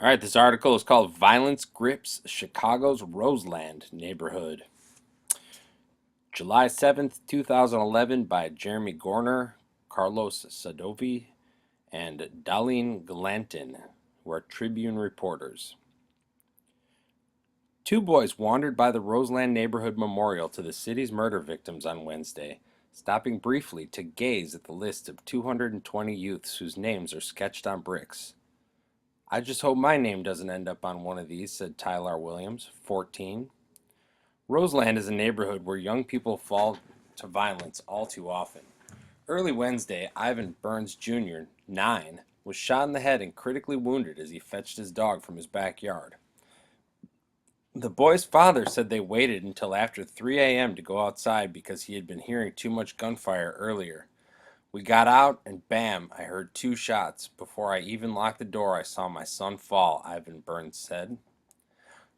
All right, this article is called Violence Grips Chicago's Roseland Neighborhood. July 7th, 2011, by Jeremy Gorner, Carlos Sadovi, and Darlene Glanton, who are Tribune reporters. Two boys wandered by the Roseland Neighborhood Memorial to the city's murder victims on Wednesday, stopping briefly to gaze at the list of 220 youths whose names are sketched on bricks. "I just hope my name doesn't end up on one of these," said Tyler Williams, 14. Roseland is a neighborhood where young people fall to violence all too often. Early Wednesday, Ivan Burns Jr., 9, was shot in the head and critically wounded as he fetched his dog from his backyard. The boy's father said they waited until after 3 a.m. to go outside because he had been hearing too much gunfire earlier. "We got out, and bam, I heard 2 shots. Before I even locked the door, I saw my son fall," Ivan Burns said.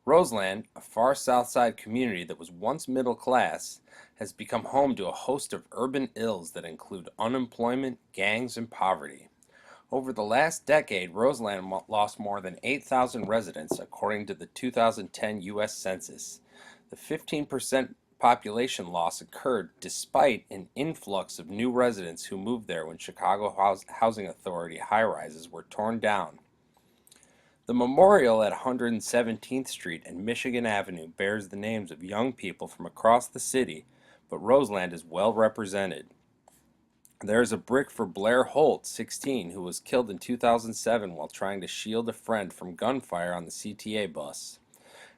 Roseland, a far south side community that was once middle class, has become home to a host of urban ills that include unemployment, gangs, and poverty. Over the last decade, Roseland lost more than 8,000 residents, according to the 2010 U.S. Census. The 15% population loss occurred despite an influx of new residents who moved there when Chicago Housing Authority high-rises were torn down. The memorial at 117th Street and Michigan Avenue bears the names of young people from across the city, but Roseland is well represented. There is a brick for Blair Holt, 16, who was killed in 2007 while trying to shield a friend from gunfire on the CTA bus.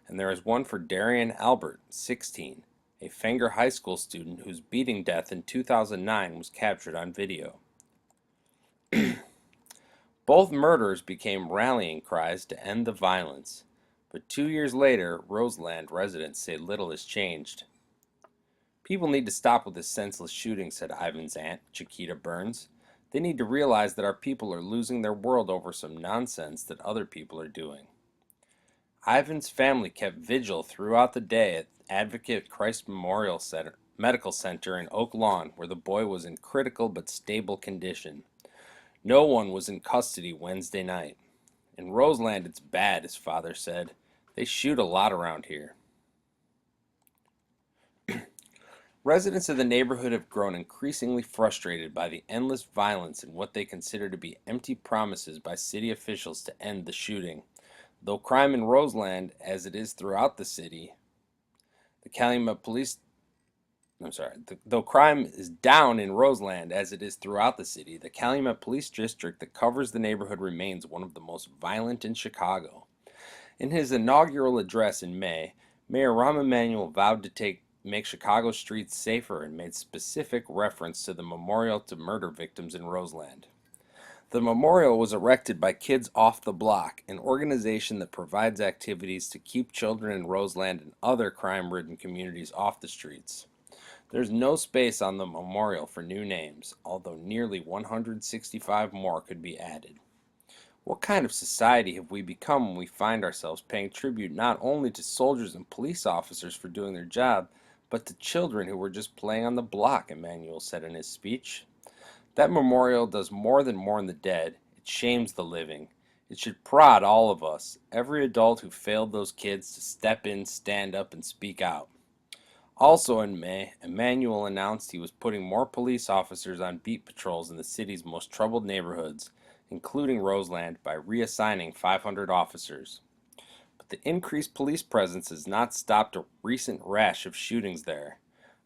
And there is one for Darian Albert, 16, a Fenger High School student whose beating death in 2009 was captured on video. Both murders became rallying cries to end the violence, but 2 years later, Roseland residents say little has changed. "People need to stop with this senseless shooting," said Ivan's aunt, Chiquita Burns. "They need to realize that our people are losing their world over some nonsense that other people are doing." Ivan's family kept vigil throughout the day at Advocate Christ Memorial Medical Center in Oak Lawn, where the boy was in critical but stable condition. No one was in custody Wednesday night. "In Roseland, it's bad," his father said. "They shoot a lot around here." Residents of the neighborhood have grown increasingly frustrated by the endless violence and what they consider to be empty promises by city officials to end the shooting. Though crime in Roseland, as it is throughout the city, the Calumet Police Though crime is down in Roseland as it is throughout the city, the Calumet Police District that covers the neighborhood remains one of the most violent in Chicago. In his inaugural address in May, Mayor Rahm Emanuel vowed to make Chicago streets safer and made specific reference to the memorial to murder victims in Roseland. The memorial was erected by Kids Off the Block, an organization that provides activities to keep children in Roseland and other crime-ridden communities off the streets. There's no space on the memorial for new names, although nearly 165 more could be added. What kind of society have we become when we find ourselves paying tribute not only to soldiers and police officers for doing their job, but to children who were just playing on the block, Emanuel said in his speech. That memorial does more than mourn the dead, it shames the living. It should prod all of us, every adult who failed those kids, to step in, stand up, and speak out. Also in May, Emanuel announced he was putting more police officers on beat patrols in the city's most troubled neighborhoods, including Roseland, by reassigning 500 officers. But the increased police presence has not stopped a recent rash of shootings there.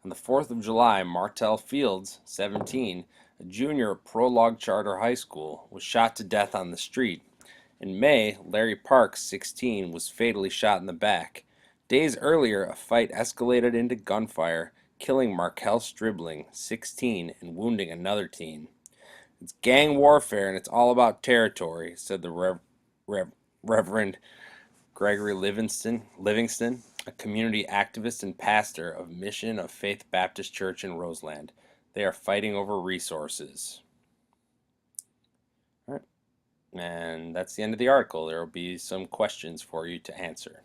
On the 4th of July, Martell Fields, 17, a junior at Prologue Charter High School, was shot to death on the street. In May, Larry Parks, 16, was fatally shot in the back. Days earlier, a fight escalated into gunfire, killing Markel Stribling, 16, and wounding another teen. "It's gang warfare and it's all about territory," said the Reverend Gregory Livingston, a community activist and pastor of Mission of Faith Baptist Church in Roseland. "They are fighting over resources." All right. And that's the end of the article. There will be some questions for you to answer.